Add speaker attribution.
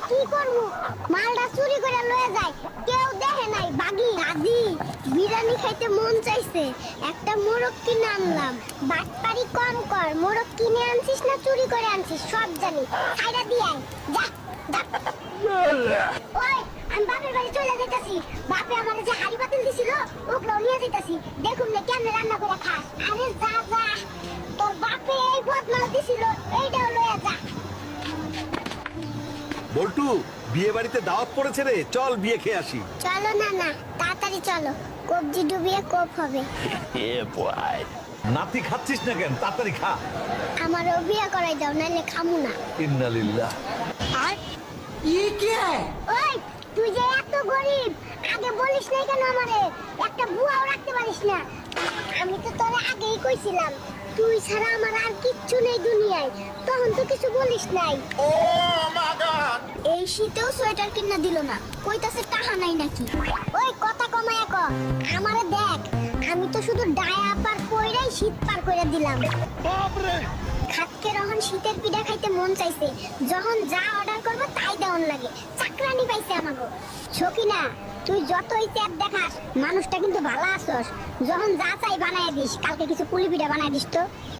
Speaker 1: কি করবো, মালটা চুরি করে লয়ে যায়, কেউ দেখে নাই। বাগি আজি বিরিয়ানি খাইতে মন চাইছে, একটা মোরগ কিনে আনলাম। বাটপারি কম কর, মোরগ কিনে আনছিস না চুরি করে আনছিস সব জানি। খাইরা দিয়ে আয়, যা যা। ওই আমি বাপের বাড়ি চলে যাইতাছি, বাপে আমার যে হাড়ি পাতিল দিছিল ওগুলো নিয়ে যাইতাছি, দেখুন না কেমনে রান্না করে খাস। আরে যা যা, তোর বাপে এই বদমাল দিছিল এইটাও লয়ে যা।
Speaker 2: বল্টু, বিয়ে বাড়িতে দাওয়াত পড়েছে রে, চল বিয়ে খেয়ে আসি।
Speaker 1: চলো না না, তাড়াতাড়ি চলো, কবজি ডুবিয়ে কোপ হবে।
Speaker 2: নাতি খাচ্ছিস না কেন? তাড়াতাড়ি খা।
Speaker 1: আমারও বিয়ে করাই দাও, নাইলে খামু না।
Speaker 2: ইন্নালিল্লাহ।
Speaker 1: আর ওই তুই যে এত গরিব, আগে বলিস নাই কেন আমারে? একটা বুয়াও রাখতে পারিস না। আমি তো তোরে আগেই কইছিলাম তুই ছাড়া আমার আর কিচ্ছু নেই দুনিয়ায়, তখন তো কিছু বলিস নাই। এই শীতেও সোয়েটার কিনা দিল না, কইতাছে টাকা নাই নাকি। ওই কথা কমায়া ক, আমারে দেখ, আমি তো শুধু ডায়াপার পইরাই শীত পার করে দিলাম। খাটকে রহন শীতের পিঠা খাইতে মন চাইছে, যখন যা অর্ডার করবো তাই দেওয়ান লাগে। চাকরানি পাইছে আমাগো। সকিনা, তুই যতই চ্যাপ দেখাস, মানুষটা কিন্তু ভালো আছস। যখন যা চাই বানায় দিস, কালকে কিছু পুলি পিঠা বানায় দিস তো।